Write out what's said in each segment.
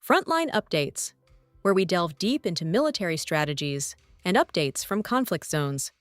Frontline Updates, where we delve deep into military strategies and updates from conflict zones.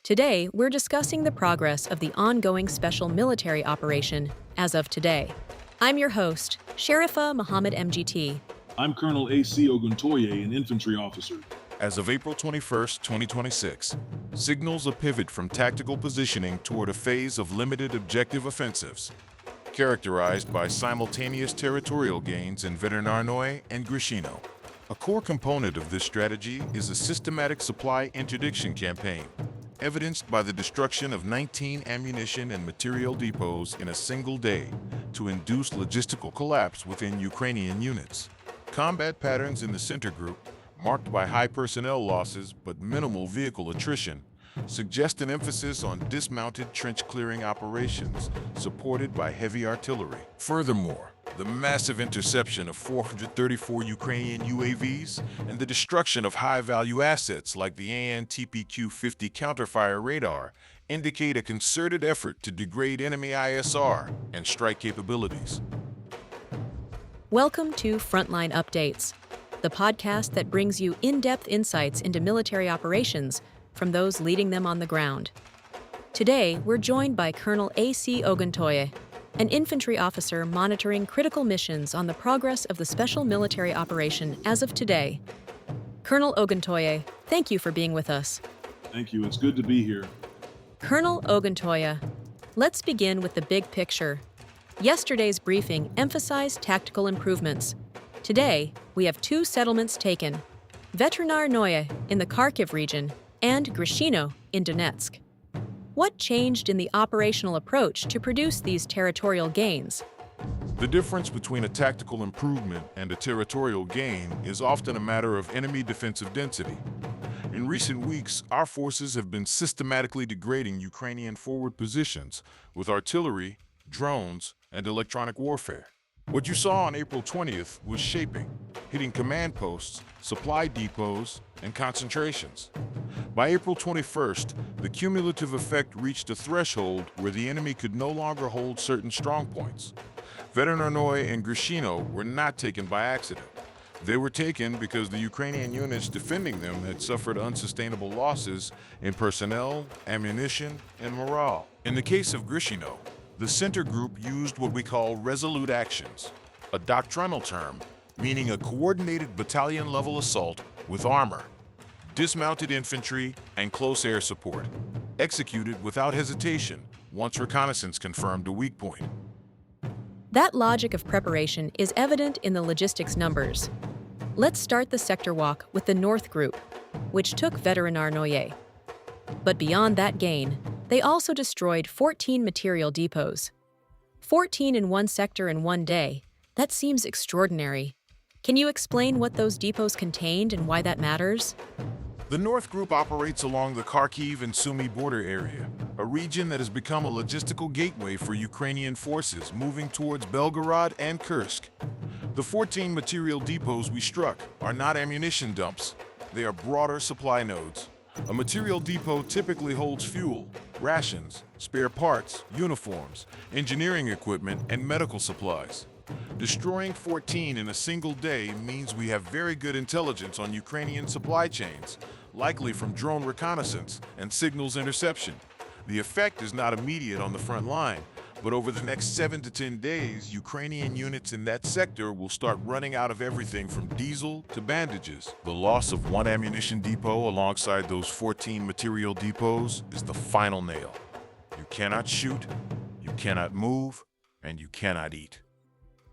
Today, we're discussing the progress of the ongoing special military operation as of today. I'm your host, Sherifa Muhammad MGT. I'm Colonel A.C. Oguntoye, an infantry officer. As of April 21, 2026, signals a pivot from tactical positioning toward a phase of limited objective offensives, characterized by simultaneous territorial gains in Veterinarnoye and Grishino. A core component of this strategy is a systematic supply interdiction campaign, evidenced by the destruction of 19 ammunition and material depots in a single day to induce logistical collapse within Ukrainian units. Combat patterns in the center group, marked by high personnel losses but minimal vehicle attrition, suggest an emphasis on dismounted trench-clearing operations supported by heavy artillery. Furthermore, the massive interception of 434 Ukrainian UAVs and the destruction of high-value assets like the AN/TPQ-50 counterfire radar indicate a concerted effort to degrade enemy ISR and strike capabilities. Welcome to Frontline Updates, the podcast that brings you in-depth insights into military operations from those leading them on the ground. Today, we're joined by Colonel A.C. Oguntoye, an infantry officer monitoring critical missions on the progress of the special military operation as of today. Colonel Oguntoye, thank you for being with us. Thank you. It's good to be here. Colonel Oguntoye, let's begin with the big picture. Yesterday's briefing emphasized tactical improvements. Today, we have two settlements taken, Veterinarnoye in the Kharkiv region and Grishino in Donetsk. What changed in the operational approach to produce these territorial gains? The difference between a tactical improvement and a territorial gain is often a matter of enemy defensive density. In recent weeks, our forces have been systematically degrading Ukrainian forward positions with artillery, drones, and electronic warfare. What you saw on April 20th was shaping, hitting command posts, supply depots, and concentrations. By April 21st, the cumulative effect reached a threshold where the enemy could no longer hold certain strongpoints. Veterinarnoye and Grishino were not taken by accident. They were taken because the Ukrainian units defending them had suffered unsustainable losses in personnel, ammunition, and morale. In the case of Grishino, the center group used what we call resolute actions, a doctrinal term meaning a coordinated battalion-level assault with armor, dismounted infantry, and close air support, executed without hesitation once reconnaissance confirmed a weak point. That logic of preparation is evident in the logistics numbers. Let's start the sector walk with the North Group, which took Veterinarnoye. But beyond that gain, they also destroyed 14 material depots. 14 in one sector in one day. That seems extraordinary. Can you explain what those depots contained and why that matters? The North Group operates along the Kharkiv and Sumy border area, a region that has become a logistical gateway for Ukrainian forces moving towards Belgorod and Kursk. The 14 material depots we struck are not ammunition dumps. They are broader supply nodes. A material depot typically holds fuel, rations, spare parts, uniforms, engineering equipment, and medical supplies. Destroying 14 in a single day means we have very good intelligence on Ukrainian supply chains, likely from drone reconnaissance and signals interception. The effect is not immediate on the front line, but over the next 7 to 10 days, Ukrainian units in that sector will start running out of everything from diesel to bandages. The loss of one ammunition depot alongside those 14 material depots is the final nail. You cannot shoot, you cannot move, and you cannot eat.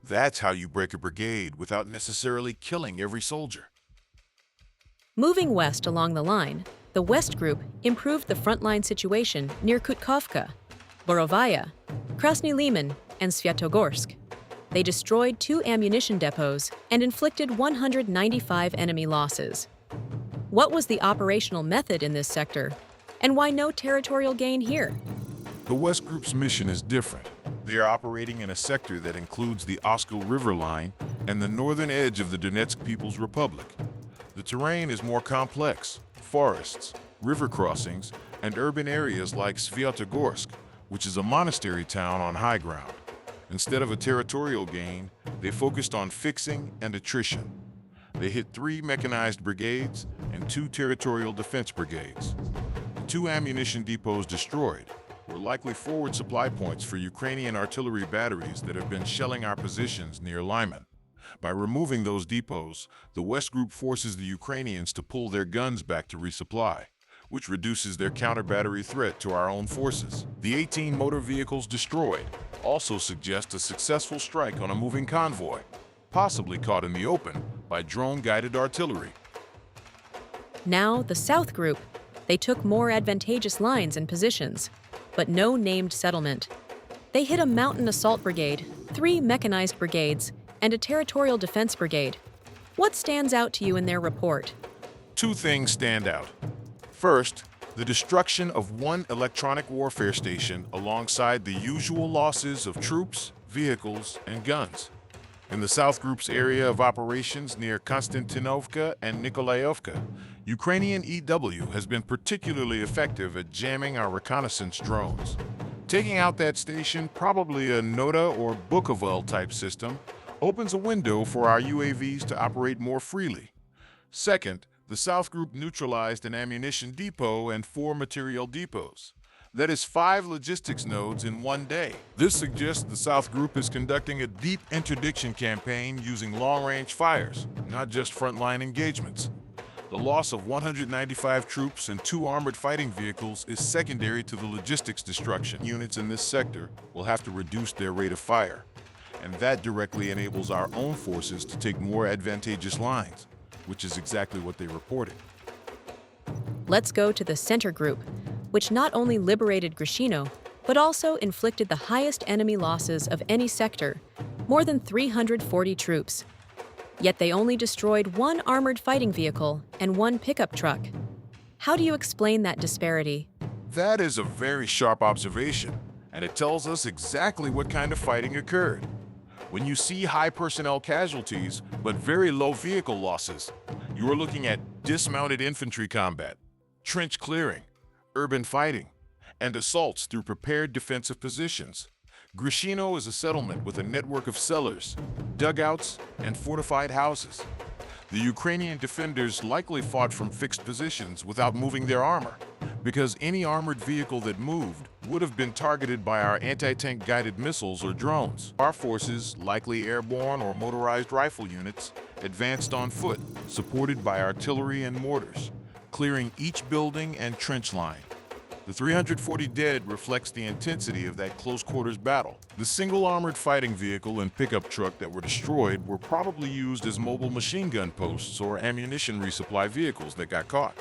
That's how you break a brigade without necessarily killing every soldier. Moving west along the line, the West Group improved the frontline situation near Kutkovka, Borovaya, Krasny Liman, and Svyatogorsk. They destroyed 2 ammunition depots and inflicted 195 enemy losses. What was the operational method in this sector, and why no territorial gain here? The West Group's mission is different. They are operating in a sector that includes the Oskil River line and the northern edge of the Donetsk People's Republic. The terrain is more complex: forests, river crossings, and urban areas like Svyatogorsk, which is a monastery town on high ground. Instead of a territorial gain, they focused on fixing and attrition. They hit 3 mechanized brigades and 2 territorial defense brigades. The 2 ammunition depots destroyed were likely forward supply points for Ukrainian artillery batteries that have been shelling our positions near Lyman. By removing those depots, the West Group forces the Ukrainians to pull their guns back to resupply, which reduces their counter-battery threat to our own forces. The 18 motor vehicles destroyed also suggest a successful strike on a moving convoy, possibly caught in the open by drone-guided artillery. Now, the South Group. They took more advantageous lines and positions, but no named settlement. They hit a mountain assault brigade, 3 mechanized brigades, and a territorial defense brigade. What stands out to you in their report? 2 things stand out. First, the destruction of 1 electronic warfare station alongside the usual losses of troops, vehicles, and guns. In the South Group's area of operations near Konstantinovka and Nikolaevka, Ukrainian EW has been particularly effective at jamming our reconnaissance drones. Taking out that station, probably a Nota or Bukovel type system, opens a window for our UAVs to operate more freely. Second, the South Group neutralized an ammunition depot and 4 material depots. That is 5 logistics nodes in one day. This suggests the South Group is conducting a deep interdiction campaign using long-range fires, not just frontline engagements. The loss of 195 troops and 2 armored fighting vehicles is secondary to the logistics destruction. Units in this sector will have to reduce their rate of fire, and that directly enables our own forces to take more advantageous lines, which is exactly what they reported. Let's go to the Center Group, which not only liberated Grishino, but also inflicted the highest enemy losses of any sector, more than 340 troops. Yet they only destroyed 1 armored fighting vehicle and 1 pickup truck. How do you explain that disparity? That is a very sharp observation, and it tells us exactly what kind of fighting occurred. When you see high personnel casualties but very low vehicle losses, you are looking at dismounted infantry combat, trench clearing, urban fighting, and assaults through prepared defensive positions. Grishino is a settlement with a network of cellars, dugouts, and fortified houses. The Ukrainian defenders likely fought from fixed positions without moving their armor, because any armored vehicle that moved would have been targeted by our anti-tank guided missiles or drones. Our forces, likely airborne or motorized rifle units, advanced on foot, supported by artillery and mortars, clearing each building and trench line. The 340 dead reflects the intensity of that close-quarters battle. The single armored fighting vehicle and pickup truck that were destroyed were probably used as mobile machine gun posts or ammunition resupply vehicles that got caught.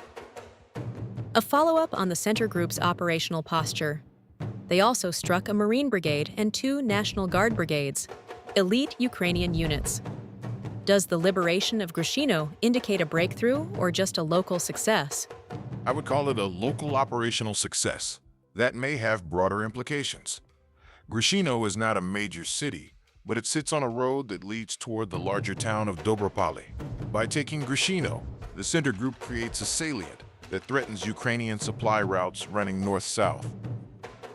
A follow-up on the Center Group's operational posture. They also struck a Marine Brigade and 2 National Guard brigades, elite Ukrainian units. Does the liberation of Grishino indicate a breakthrough or just a local success? I would call it a local operational success. That may have broader implications. Grishino is not a major city, but it sits on a road that leads toward the larger town of Dobropoli. By taking Grishino, the Center Group creates a salient that threatens Ukrainian supply routes running north-south.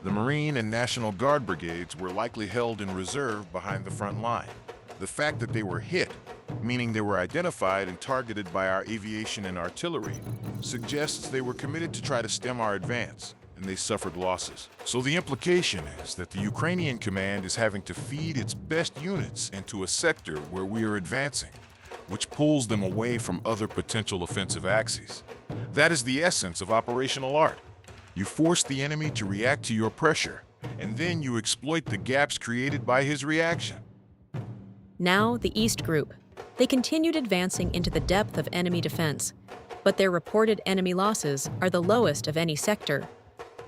The Marine and National Guard brigades were likely held in reserve behind the front line. The fact that they were hit, meaning they were identified and targeted by our aviation and artillery, suggests they were committed to try to stem our advance, and they suffered losses. So the implication is that the Ukrainian command is having to feed its best units into a sector where we are advancing, which pulls them away from other potential offensive axes. That is the essence of operational art. You force the enemy to react to your pressure, and then you exploit the gaps created by his reaction. Now, the East Group. They continued advancing into the depth of enemy defense, but their reported enemy losses are the lowest of any sector,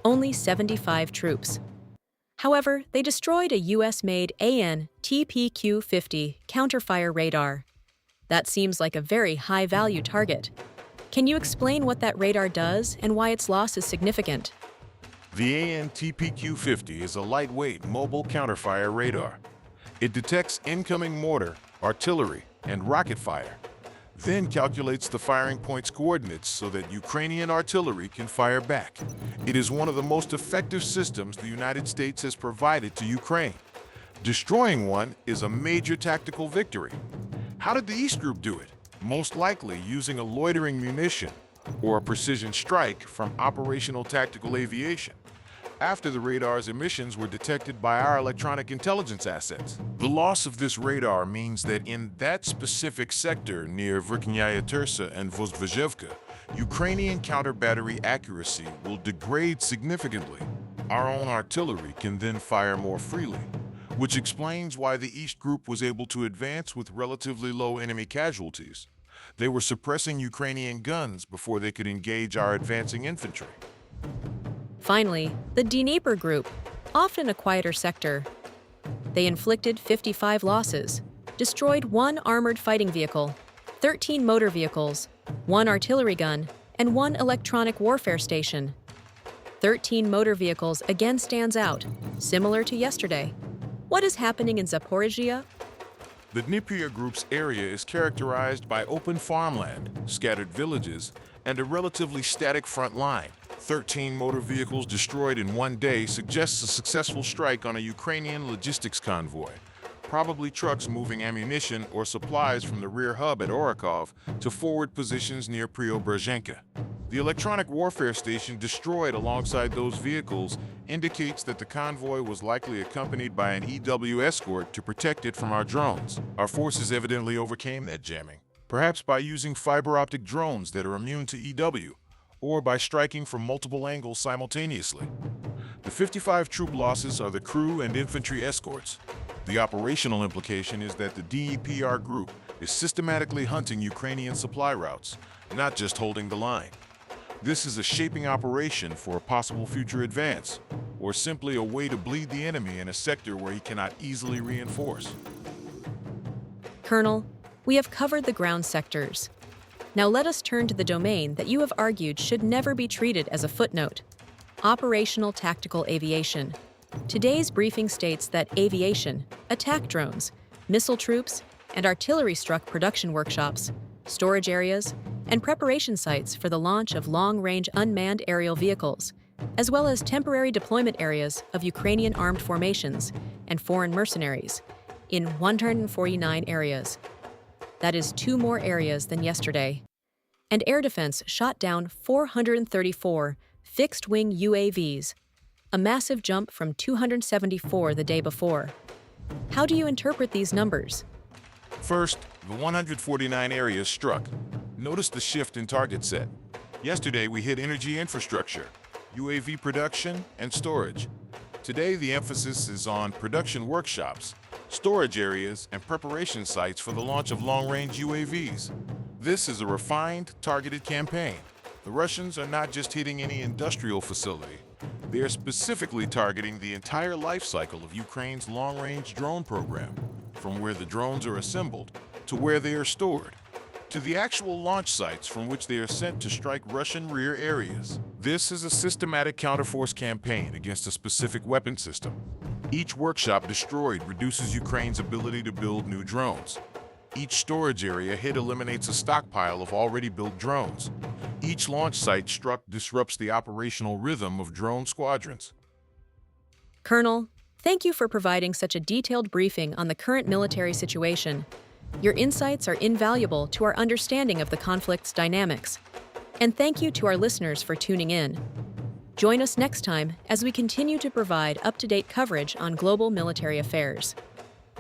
only 75 troops. However, they destroyed a US-made AN/TPQ-50 counterfire radar. That seems like a very high-value target. Can you explain what that radar does and why its loss is significant? The AN/TPQ-50 is a lightweight mobile counterfire radar. It detects incoming mortar, artillery, and rocket fire, then calculates the firing point's coordinates so that Ukrainian artillery can fire back. It is one of the most effective systems the United States has provided to Ukraine. Destroying one is a major tactical victory. How did the East Group do it? Most likely using a loitering munition or a precision strike from operational tactical aviation, after the radar's emissions were detected by our electronic intelligence assets. The loss of this radar means that in that specific sector near Verkhnaya Tersa and Vozdvizhevka, Ukrainian counter-battery accuracy will degrade significantly. Our own artillery can then fire more freely, which explains why the East Group was able to advance with relatively low enemy casualties. They were suppressing Ukrainian guns before they could engage our advancing infantry. Finally, the Dnieper Group, often a quieter sector. They inflicted 55 losses, destroyed 1 armored fighting vehicle, 13 motor vehicles, 1 artillery gun, and 1 electronic warfare station. 13 motor vehicles again stands out, similar to yesterday. What is happening in Zaporizhia? The Dnieper Group's area is characterized by open farmland, scattered villages, and a relatively static front line. 13 motor vehicles destroyed in one day suggests a successful strike on a Ukrainian logistics convoy, probably trucks moving ammunition or supplies from the rear hub at Orakov to forward positions near Preobrazhenka. The electronic warfare station destroyed alongside those vehicles indicates that the convoy was likely accompanied by an EW escort to protect it from our drones. Our forces evidently overcame that jamming, perhaps by using fiber optic drones that are immune to EW, or by striking from multiple angles simultaneously. The 55 troop losses are the crew and infantry escorts. The operational implication is that the DEPR group is systematically hunting Ukrainian supply routes, not just holding the line. This is a shaping operation for a possible future advance, or simply a way to bleed the enemy in a sector where he cannot easily reinforce. Colonel, we have covered the ground sectors. Now let us turn to the domain that you have argued should never be treated as a footnote: operational tactical aviation. Today's briefing states that aviation, attack drones, missile troops, and artillery-struck production workshops, storage areas, and preparation sites for the launch of long-range unmanned aerial vehicles, as well as temporary deployment areas of Ukrainian armed formations and foreign mercenaries, in 149 areas. That is 2 more areas than yesterday. And air defense shot down 434 fixed-wing UAVs, a massive jump from 274 the day before. How do you interpret these numbers? First, the 149 areas struck. Notice the shift in target set. Yesterday, we hit energy infrastructure, UAV production, and storage. Today, the emphasis is on production workshops, storage areas, and preparation sites for the launch of long-range UAVs. This is a refined, targeted campaign. The Russians are not just hitting any industrial facility. They are specifically targeting the entire life cycle of Ukraine's long-range drone program, from where the drones are assembled to where they are stored, to the actual launch sites from which they are sent to strike Russian rear areas. This is a systematic counterforce campaign against a specific weapon system. Each workshop destroyed reduces Ukraine's ability to build new drones. Each storage area hit eliminates a stockpile of already built drones. Each launch site struck disrupts the operational rhythm of drone squadrons. Colonel, thank you for providing such a detailed briefing on the current military situation. Your insights are invaluable to our understanding of the conflict's dynamics. And thank you to our listeners for tuning in. Join us next time as we continue to provide up-to-date coverage on global military affairs.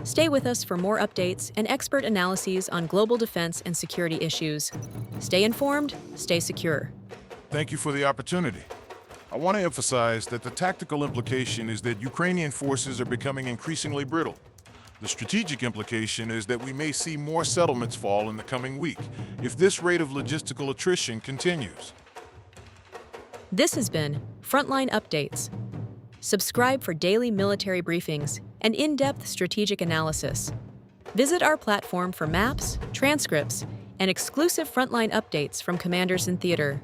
Stay with us for more updates and expert analyses on global defense and security issues. Stay informed, stay secure. Thank you for the opportunity. I want to emphasize that the tactical implication is that Ukrainian forces are becoming increasingly brittle. The strategic implication is that we may see more settlements fall in the coming week if this rate of logistical attrition continues. This has been Frontline Updates. Subscribe for daily military briefings and in-depth strategic analysis. Visit our platform for maps, transcripts, and exclusive Frontline updates from commanders in theater.